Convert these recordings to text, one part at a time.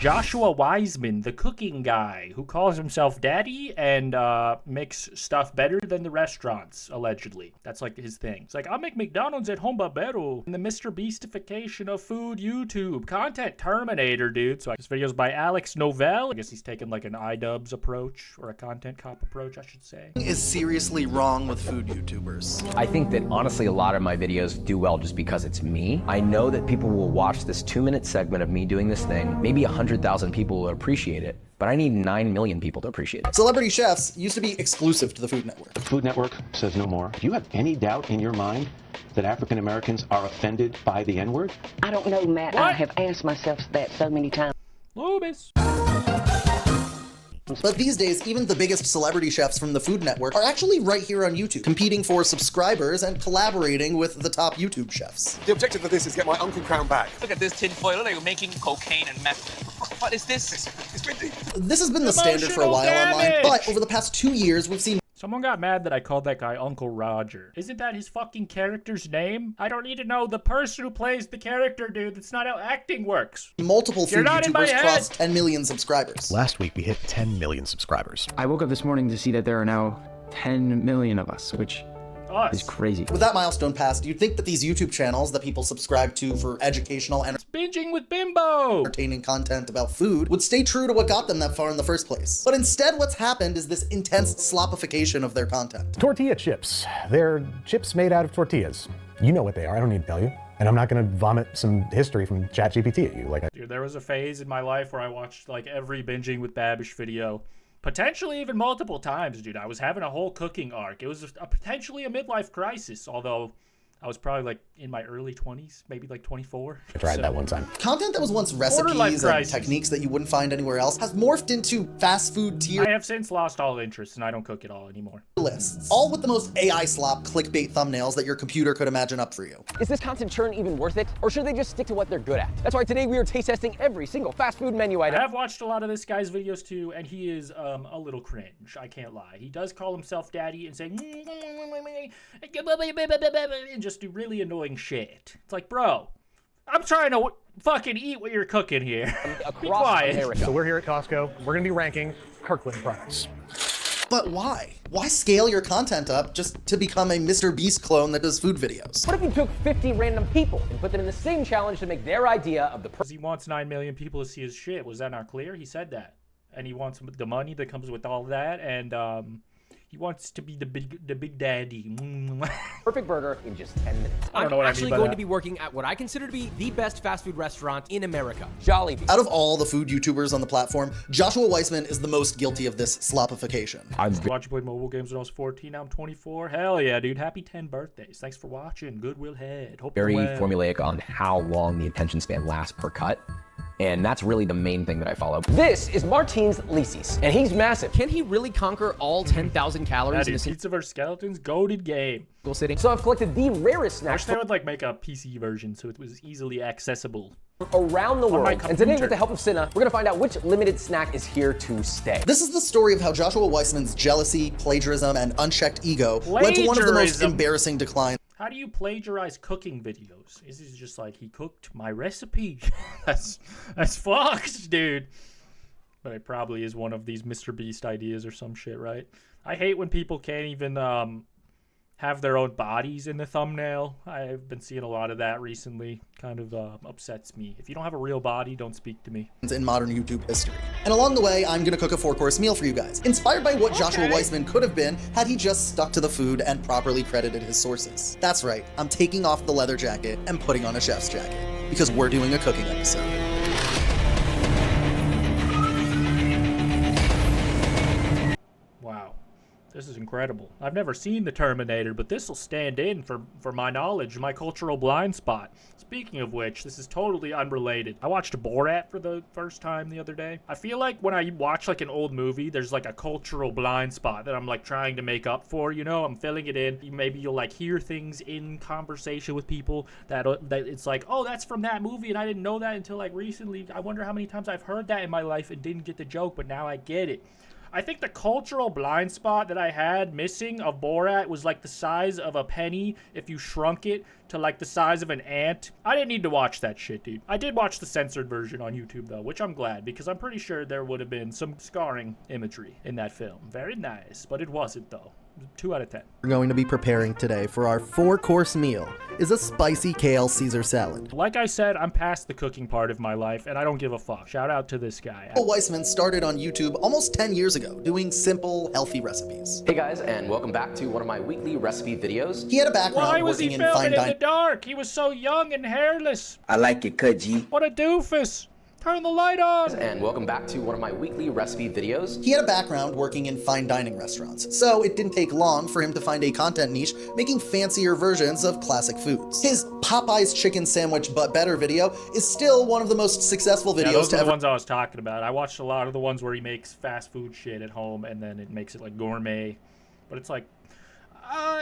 Joshua Weissman, the cooking guy, who calls himself daddy and makes stuff better than the restaurants, allegedly. That's like his thing. It's like, I'll make McDonald's at home but better. And the MrBeast-ification of food YouTube. Content Terminator, dude. So this video is by Novell. I guess he's taking like an iDubbbz approach, or a content cop approach, I should say. Is seriously wrong with food YouTubers. I think that honestly a lot of my videos do well just because it's me. I know that people will watch this 2-minute segment of me doing this thing. Maybe 100,000 people will appreciate it, but I need 9 million people to appreciate it. Celebrity chefs used to be exclusive to the Food Network. The Food Network says no more. Do you have any doubt in your mind that African Americans are offended by the N-word? I don't know, Matt. What? I have asked myself that so many times. Lubis. But these days, even the biggest celebrity chefs from the Food Network are actually right here on YouTube, competing for subscribers and collaborating with the top YouTube chefs. The objective of this is get my Uncle Crown back. Look at this tinfoil, they're making cocaine and meth. What is this? It's windy. This has been the standard for a while online, but over the past 2 years, we've seen Someone got mad that I called that guy Uncle Roger. Isn't that his fucking character's name? I don't need to know the person who plays the character, dude. That's not how acting works. multiple food not in my YouTubers head. cross 10 million subscribers. Last week, we hit 10 million subscribers. I woke up this morning to see that there are now 10 million of us, which is crazy. With that milestone passed, you'd think that these YouTube channels that people subscribe to for educational and Binging with Bimbo. entertaining content about food would stay true to what got them that far in the first place. But instead, what's happened is this intense slopification of their content. Tortilla chips. They're chips made out of tortillas. You know what they are. I don't need to tell you. And I'm not going to vomit some history from ChatGPT at you. Dude, there was a phase in my life where I watched like every Binging with Babish video. Potentially even multiple times, dude. I was having a whole cooking arc. It was potentially a midlife crisis, although I was probably like in my early 20s, maybe like 24. I tried that one time. Content that was once Borderline recipes and crisis. techniques that you wouldn't find anywhere else has morphed into fast food tier I have since lost all interest and I don't cook at all anymore. lists, all with the most AI slop clickbait thumbnails that your computer could imagine up for you. Is this content churn even worth it? Or should they just stick to what they're good at? That's why today we are taste testing every single fast food menu I item. have watched a lot of this guy's videos too, and he is a little cringe. I can't lie. He does call himself daddy and say and just do really annoying shit. It's like, bro, I'm trying to fucking eat what you're cooking here. Be Across quiet. America. So we're here at Costco. We're going to be ranking Kirkland products. But why? Why scale your content up just to become a MrBeast clone that does food videos? What if you took 50 random people and put them in the same challenge to make their idea of the Because he wants 9 million people to see his shit. Was that not clear? He said that. And he wants the money that comes with all that, and he wants to be the big daddy. perfect burger in just 10 minutes? I don't know what I mean by that. be working at what I consider to be the best fast food restaurant in America. Jollibee. Out of all the food YouTubers on the platform, Joshua Weissman is the most guilty of this slopification. Watch you play mobile games when I was 14, now I'm 24. Hell yeah, dude. Happy 10 birthdays. Thanks for watching. Goodwill Head. Hope Very you're well. formulaic on how long the attention span lasts per cut. And that's really the main thing that I follow. This is Martins Lisis, and he's massive. Can he really conquer all 10,000 Yeah, calories in a dude, Pizza vs. Skeletons, goated game. single sitting? So I've collected the rarest I wish snacks they would like make a PC version so it was easily accessible. around the my world. And today, computer. with the help of Cinna, we're gonna find out which limited snack is here to stay. This is the story of how Joshua Weissman's jealousy, plagiarism, and unchecked ego led to one of the most Plagiarism. embarrassing declines How do you plagiarize cooking videos? This is just like, he cooked my recipe. that's fucked, dude. But it probably is one of these MrBeast ideas or some shit, right? I hate when people can't even have their own bodies in the thumbnail. I've been seeing a lot of that recently. Kind of upsets me. If you don't have a real body, don't speak to me. in modern YouTube history. And along the way, I'm gonna cook a 4-course meal for you guys, inspired by what Joshua Weissman could have been had he just stuck to the food and properly credited his sources. That's right, I'm taking off the leather jacket and putting on a chef's jacket, because we're doing a cooking episode. Wow. This is incredible. I've never seen the Terminator, but this will stand in for my knowledge, my cultural blind spot. Speaking of which, this is totally unrelated. I watched Borat for the first time the other day. I feel like when I watch like an old movie, there's like a cultural blind spot that I'm like trying to make up for, you know? I'm filling it in. Maybe you'll like hear things in conversation with people that it's like, oh, that's from that movie and I didn't know that until like recently. I wonder how many times I've heard that in my life and didn't get the joke, but now I get it. I think the cultural blind spot that I had missing of Borat was like the size of a penny if you shrunk it to like the size of an ant. I didn't need to watch that shit, dude. I did watch the censored version on YouTube though, which I'm glad because I'm pretty sure there would have been some scarring imagery in that film. Very nice, but it wasn't though. 2 out of 10. We're going to be preparing today for our 4-course meal is a spicy kale Caesar salad. Like I said, I'm past the cooking part of my life, and I don't give a fuck. Shout out to this guy. Weissman started on YouTube almost 10 years ago, doing simple, healthy recipes. Hey guys, and welcome back to one of my weekly recipe videos. He had a background Why was working he in filming fine in the dining. dark? He was so young and hairless. I like your cut, G. What a doofus. Turn the light on. And welcome back to one of my weekly recipe videos. He had a background working in fine dining restaurants, so it didn't take long for him to find a content niche making fancier versions of classic foods. His Popeye's chicken sandwich but better video is still one of the most successful videos those to are the ever. ones I was talking about. I watched a lot of the ones where he makes fast food shit at home and then it makes it like gourmet. But it's like,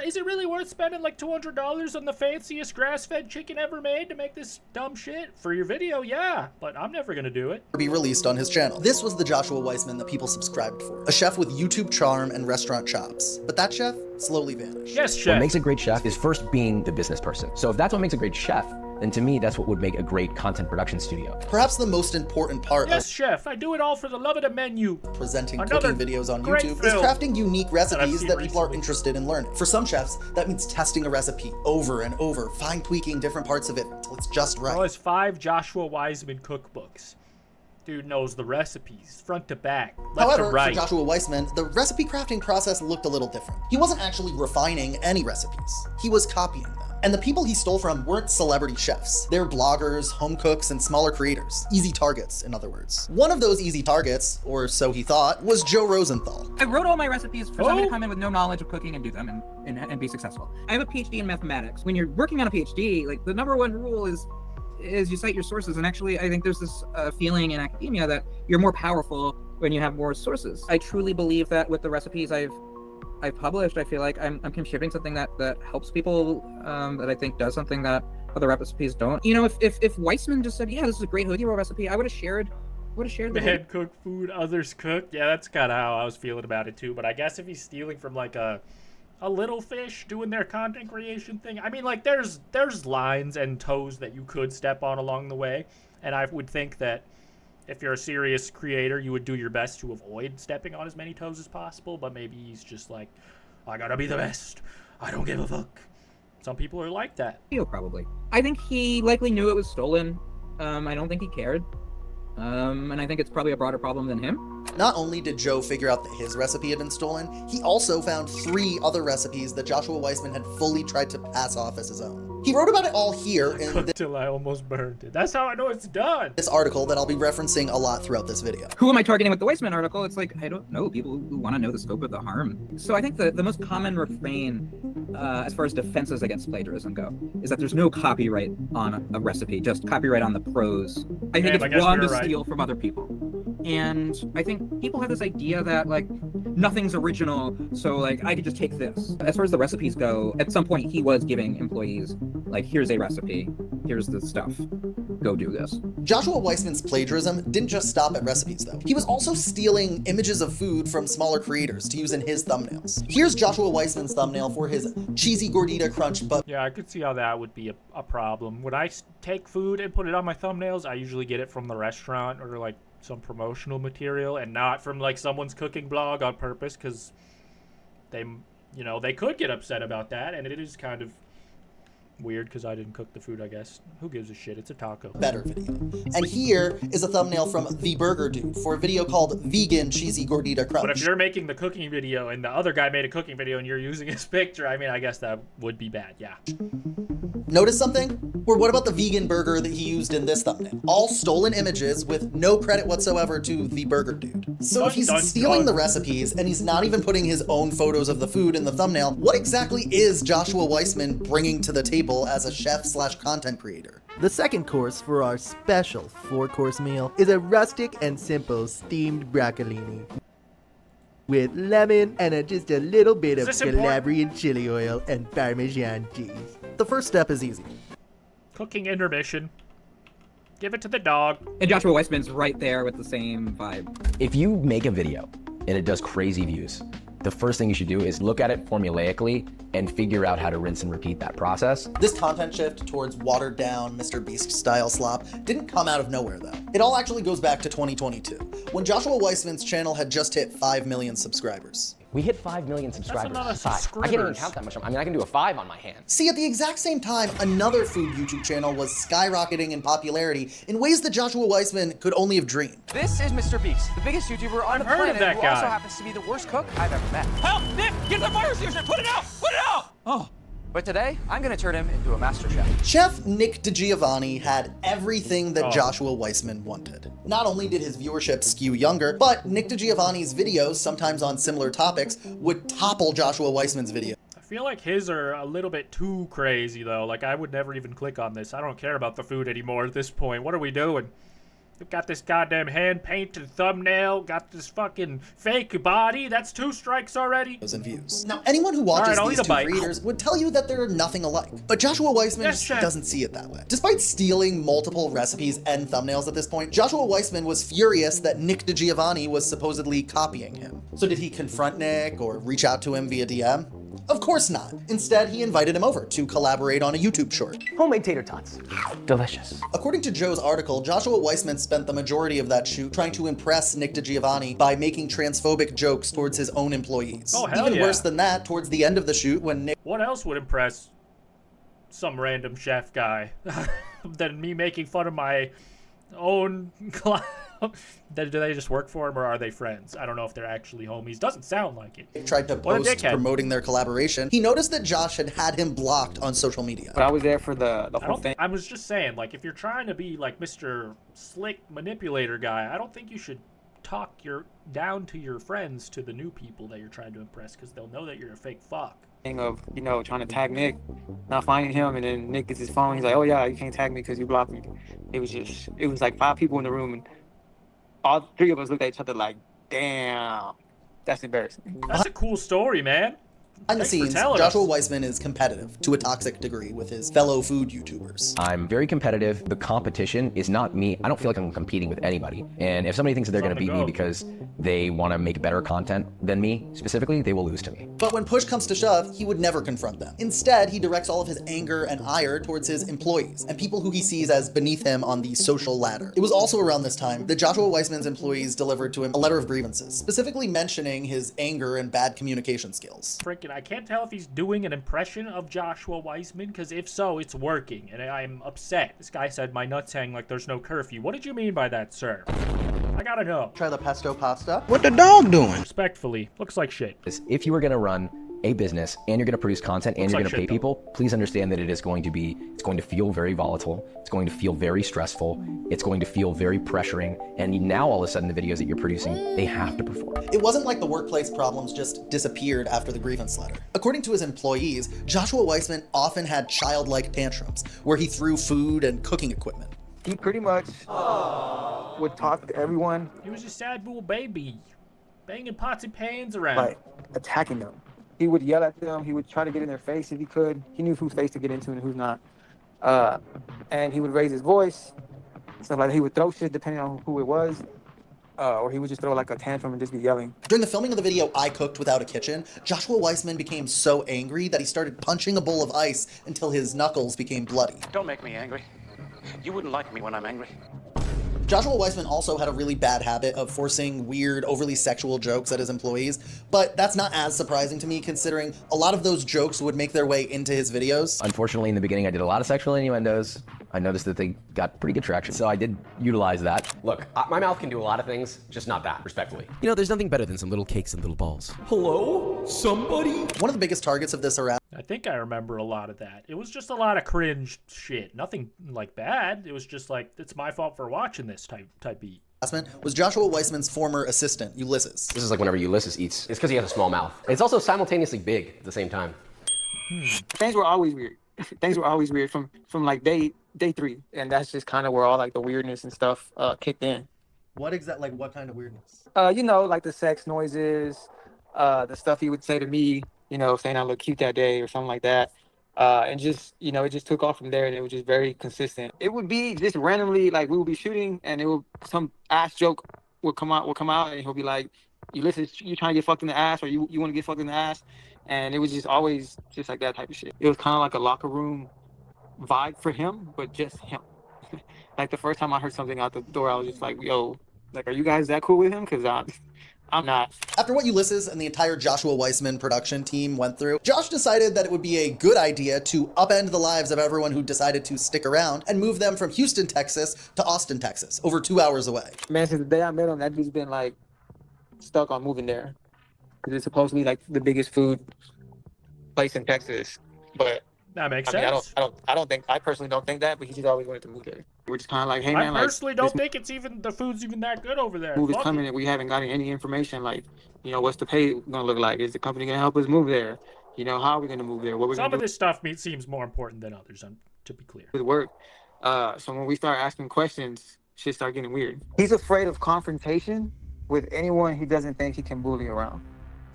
is it really worth spending like $200 on the fanciest grass-fed chicken ever made to make this dumb shit? For your video, yeah, but I'm never gonna do it. Be released on his channel. This was the Joshua Weissman that people subscribed for. A chef with YouTube charm and restaurant chops. But that chef slowly vanished. Yes, chef. What makes a great chef is first being the business person. So if that's what makes a great chef, then to me, that's what would make a great content production studio. Perhaps the most important part Yes, chef, I do it all for the love of the menu. of presenting Another cooking videos on great YouTube is film crafting unique recipes seen that people are recently. interested in learning. For some chefs, that means testing a recipe over and over, fine tweaking different parts of it until it's just right. Well, it's 5 Joshua Weissman cookbooks. Dude knows the recipes, front to back, left However, to right. for Joshua Weissman, the recipe crafting process looked a little different. He wasn't actually refining any recipes. He was copying them. And the people he stole from weren't celebrity chefs. They're bloggers, home cooks, and smaller creators. Easy targets, in other words. One of those easy targets, or so he thought, was Joe Rosenthal. I wrote all my recipes for somebody to come in with no knowledge of cooking and do them and be successful. I have a PhD in mathematics. When you're working on a PhD, like the number one rule is you cite your sources. And actually, I think there's this feeling in academia that you're more powerful when you have more sources. I truly believe that with the recipes I've published, I feel like I'm contributing something that helps people, that I think does something that other recipes don't. You know, if Weissman just said, yeah, this is a great hoagie roll recipe, I would have shared the Man cook food, others cook. Yeah, that's kind of how I was feeling about it too. But I guess if he's stealing from like a little fish doing their content creation thing, I mean, like there's lines and toes that you could step on along the way, and I would think that if you're a serious creator, you would do your best to avoid stepping on as many toes as possible, but maybe he's just like, I gotta be the best. I don't give a fuck. Some people are like that. Probably. I think he likely knew it was stolen. I don't think he cared. And I think it's probably a broader problem than him. Not only did Joe figure out that his recipe had been stolen, he also found 3 other recipes that Joshua Weissman had fully tried to pass off as his own. He wrote about it all here in Until I almost burned it. That's how I know it's done. this article that I'll be referencing a lot throughout this video. Who am I targeting with the Weissman article? It's like, I don't know, people who want to know the scope of the harm. So I think the most common refrain, as far as defenses against plagiarism go, is that there's no copyright on a recipe, just copyright on the prose. I think it's wrong to steal from other people. And I think people have this idea that, like, nothing's original, so, like, I could just take this. As far as the recipes go, at some point he was giving employees, like, here's a recipe, here's the stuff, go do this. Joshua Weissman's plagiarism didn't just stop at recipes, though. He was also stealing images of food from smaller creators to use in his thumbnails. Here's Joshua Weissman's thumbnail for his cheesy gordita crunch, but yeah, I could see how that would be a problem. When I take food and put it on my thumbnails, I usually get it from the restaurant or like some promotional material and not from like someone's cooking blog on purpose, because they, you know, they could get upset about that, and it is kind of weird because I didn't cook the food, I guess. Who gives a shit? It's a taco. better video. And here is a thumbnail from The Burger Dude for a video called Vegan Cheesy Gordita Crunch. But if you're making the cooking video and the other guy made a cooking video and you're using his picture, I mean, I guess that would be bad, yeah. Notice something? Or what about the vegan burger that he used in this thumbnail? All stolen images with no credit whatsoever to The Burger Dude. So if he's stealing the recipes and he's not even putting his own photos of the food in the thumbnail, what exactly is Joshua Weissman bringing to the table as a chef/content creator? The second course for our special 4-course meal is a rustic and simple steamed broccolini with lemon and just a little bit of Calabrian chili oil and Parmesan cheese. The first step is easy. Cooking intermission. Give it to the dog. And Joshua Weissman's right there with the same vibe. If you make a video and it does crazy views. The first thing you should do is look at it formulaically and figure out how to rinse and repeat that process. This content shift towards watered down MrBeast style slop didn't come out of nowhere though. It all actually goes back to 2022, when Joshua Weissman's channel had just hit 5 million subscribers. We hit 5 million subscribers. That's a lot of I can't even count that much. I mean, I can do a 5 on my hand. See, at the exact same time, another food YouTube channel was skyrocketing in popularity in ways that Joshua Weissman could only have dreamed. This is MrBeast, the biggest YouTuber on the heard of planet that who guy. also happens to be the worst cook I've ever met. Help! Nick! Get the fire extinguisher! Put it out! Put it out! Oh. But today, I'm gonna turn him into a master chef. Chef Nick DiGiovanni had everything that Joshua Weissman wanted. Not only did his viewership skew younger, but Nick DiGiovanni's videos, sometimes on similar topics, would topple Joshua Weissman's video. I feel like his are a little bit too crazy, though. Like, I would never even click on this. I don't care about the food anymore at this point. What are we doing? We've got this goddamn hand-painted thumbnail, got this fucking fake body. That's 2 strikes already. And views. Now, anyone who watches these two creators would tell you that they're nothing alike. But Joshua Weissman just doesn't see it that way. Despite stealing multiple recipes and thumbnails at this point, Joshua Weissman was furious that Nick DiGiovanni was supposedly copying him. So did he confront Nick or reach out to him via DM? Of course not. Instead, he invited him over to collaborate on a YouTube short. Homemade tater tots. Delicious. According to Joe's article, Joshua Weissman spent the majority of that shoot trying to impress Nick DiGiovanni by making transphobic jokes towards his own employees. Oh, hell Even yeah. worse than that, towards the end of the shoot when Nick... What else would impress some random chef guy than me making fun of my own client? Do they just work for him or are they friends? I don't know if they're actually homies. Doesn't sound like it. tried to post promoting their collaboration, he noticed that Josh had him blocked on social media. But I was there for the whole thing. I was just saying, like, if you're trying to be like Mr. Slick Manipulator guy, I don't think you should talk down to your friends to the new people that you're trying to impress, because they'll know that you're a fake fuck. Of, you know, trying to tag Nick, not finding him, and then Nick gets his phone. He's like, "Oh yeah, you can't tag me because you blocked me." It was like 5 people in the room, and all 3 of us looked at each other like, "Damn, that's embarrassing." That's a cool story, man. Behind the scenes, Joshua Weissman is competitive to a toxic degree with his fellow food YouTubers. I'm very competitive. The competition is not me. I don't feel like I'm competing with anybody. And if somebody thinks that they're going to beat me because they want to make better content than me, specifically, they will lose to me. But when push comes to shove, he would never confront them. Instead, he directs all of his anger and ire towards his employees and people who he sees as beneath him on the social ladder. It was also around this time that Joshua Weissman's employees delivered to him a letter of grievances, specifically mentioning his anger and bad communication skills. Freaking, I can't tell if he's doing an impression of Joshua Weissman, because if so, it's working, and I'm upset. This guy said my nuts hang like there's no curfew. What did you mean by that, sir? I gotta know. Try the pesto pasta. What the dog doing? Respectfully, looks like shit. If you were going to run a business and you're going to produce content and you're going to pay people, please understand that it's going to feel very volatile. It's going to feel very stressful. It's going to feel very pressuring. And now all of a sudden the videos that you're producing, they have to perform. It wasn't like the workplace problems just disappeared after the grievance letter. According to his employees, Joshua Weissman often had childlike tantrums where he threw food and cooking equipment. He pretty much would talk to everyone. He was a sad little baby, banging pots and pans around. Like, attacking them. He would yell at them. He would try to get in their face if he could. He knew whose face to get into and who's not. And he would raise his voice. So like he would throw shit depending on who it was. Or he would just throw like a tantrum and just be yelling. During the filming of the video I Cooked Without a Kitchen, Joshua Weissman became so angry that he started punching a bowl of ice until his knuckles became bloody. Don't make me angry. You wouldn't like me when I'm angry. Joshua Weissman also had a really bad habit of forcing weird, overly sexual jokes at his employees, but that's not as surprising to me considering a lot of those jokes would make their way into his videos. Unfortunately, in the beginning, I did a lot of sexual innuendos. I noticed that they got pretty good traction, so I did utilize that. Look, my mouth can do a lot of things, just not that, respectfully. You know, there's nothing better than some little cakes and little balls. Hello? Somebody? One of the biggest targets of this harassment. I think I remember a lot of that. It was just a lot of cringe shit. Nothing like bad. It was just like, it's my fault for watching this type beat. Was Joshua Weissman's former assistant, Ulysses. This is like whenever Ulysses eats. It's because he has a small mouth. It's also simultaneously big at the same time. Things were always weird. Things were always weird from like day 3, and that's just kind of where all like the weirdness and stuff kicked in. What kind of weirdness? You know, like the sex noises, the stuff he would say to me, you know, saying I look cute that day or something like that. And just, you know, it just took off from there, and it was just very consistent. It would be just randomly, like we would be shooting and some ass joke would come out and he'll be like, you listen, you trying to get fucked in the ass, or you want to get fucked in the ass, and it was just always just like that type of shit. It was kind of like a locker room vibe for him, but just him. Like the first time I heard something out the door, I was just like, yo, like, are you guys that cool with him? Because I'm not. After what Ulysses and the entire Joshua Weissman production team went through, Josh decided that it would be a good idea to upend the lives of everyone who decided to stick around and move them from Houston, Texas to Austin, Texas, over 2 hours away. Man, since the day I met him, that dude's been like stuck on moving there. Because it's supposed to be like the biggest food place in Texas. But that makes sense. I personally don't think that, but he just always wanted to move there. We're just kind of like, hey man, I personally don't think the food's even that good over there. Move is coming and we haven't gotten any information. Like, you know, what's the pay gonna look like? Is the company gonna help us move there? You know, how are we gonna move there? What we're Some of this stuff seems more important than others, to be clear. With work. So when we start asking questions, shit start getting weird. He's afraid of confrontation with anyone he doesn't think he can bully around.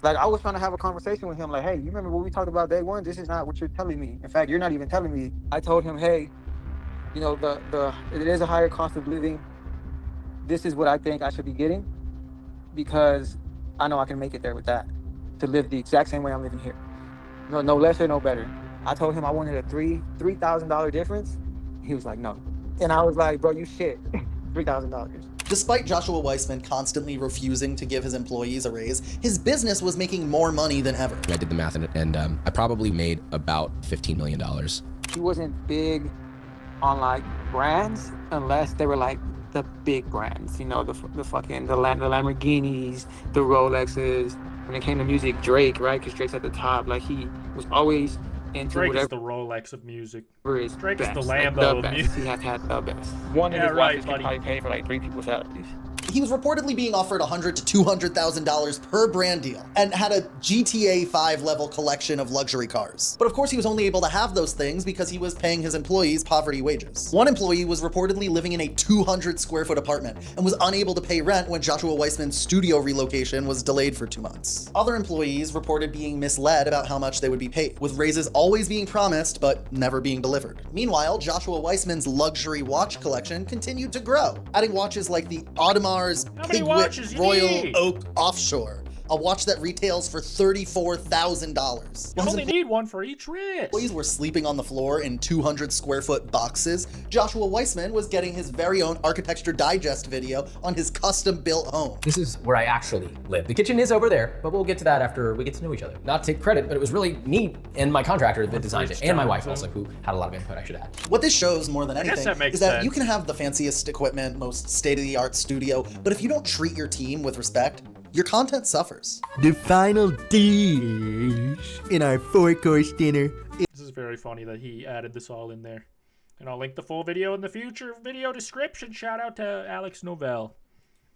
Like, I was trying to have a conversation with him, like, hey, you remember what we talked about day one? This is not what you're telling me. In fact, you're not even telling me. I told him, hey, you know, it is a higher cost of living. This is what I think I should be getting because I know I can make it there with that, to live the exact same way I'm living here. No less or no better. I told him I wanted a $3,000 difference. He was like, no. And I was like, bro, you shit. $3,000. Despite Joshua Weissman constantly refusing to give his employees a raise, his business was making more money than ever. I did the math and I probably made about $15 million. He wasn't big on like brands unless they were like the big brands, you know, the Lamborghinis, the Rolexes. When it came to music, Drake, right? Because Drake's at the top. Like, he was always into Drake whatever. Is the Rolex of music. Drake is the Lambo of music. He has to have the best. One of his wives can probably pay for like 3 people's salaries. He was reportedly being offered $100,000 to $200,000 per brand deal and had a GTA 5 level collection of luxury cars. But of course he was only able to have those things because he was paying his employees poverty wages. One employee was reportedly living in a 200 square foot apartment and was unable to pay rent when Joshua Weissman's studio relocation was delayed for 2 months. Other employees reported being misled about how much they would be paid, with raises always being promised but never being delivered. Meanwhile, Joshua Weissman's luxury watch collection continued to grow, adding watches like the Audemars Pigwit Royal Oak Offshore, a watch that retails for $34,000. You only need one for each wrist. Employees were sleeping on the floor in 200 square foot boxes. Joshua Weissman was getting his very own Architecture Digest video on his custom built home. This is where I actually live. The kitchen is over there, but we'll get to that after we get to know each other. Not to take credit, but it was really me and my contractor that designed it, and my wife also, who had a lot of input, I should add. What this shows more than anything is that sense. you can have the fanciest equipment, most state-of-the-art studio, but if you don't treat your team with respect, your content suffers. The final dish in our 4-course dinner. This is very funny that he added this all in there. And I'll link the full video in the future video description. Shout out to Alex Novell.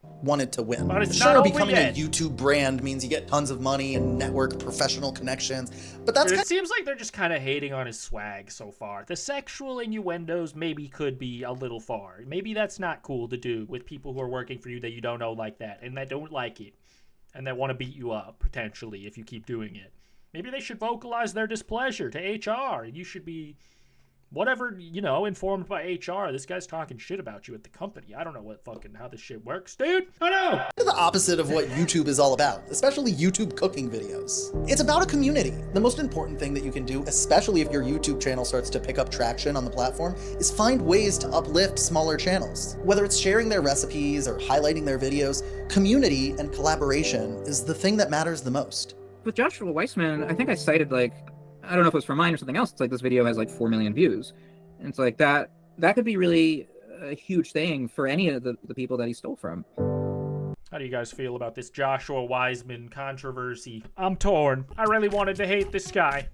Wanted to win. But it's sure, not becoming over a yet. YouTube brand means you get tons of money and network professional connections, but that's It seems like they're just kind of hating on his swag so far. The sexual innuendos maybe could be a little far. Maybe that's not cool to do with people who are working for you that you don't know like that and that don't like it and that want to beat you up, potentially, if you keep doing it. Maybe they should vocalize their displeasure to HR. You should be, whatever, you know, informed by HR. This guy's talking shit about you at the company. I don't know how this shit works, dude. I know. The opposite of what YouTube is all about, especially YouTube cooking videos. It's about a community. The most important thing that you can do, especially if your YouTube channel starts to pick up traction on the platform, is find ways to uplift smaller channels. Whether it's sharing their recipes or highlighting their videos, community and collaboration is the thing that matters the most. With Joshua Weissman, I think I cited like, I don't know if it was for mine or something else. It's like this video has like 4 million views. And it's like that could be really a huge thing for any of the people that he stole from. How do you guys feel about this Joshua Weissman controversy? I'm torn. I really wanted to hate this guy.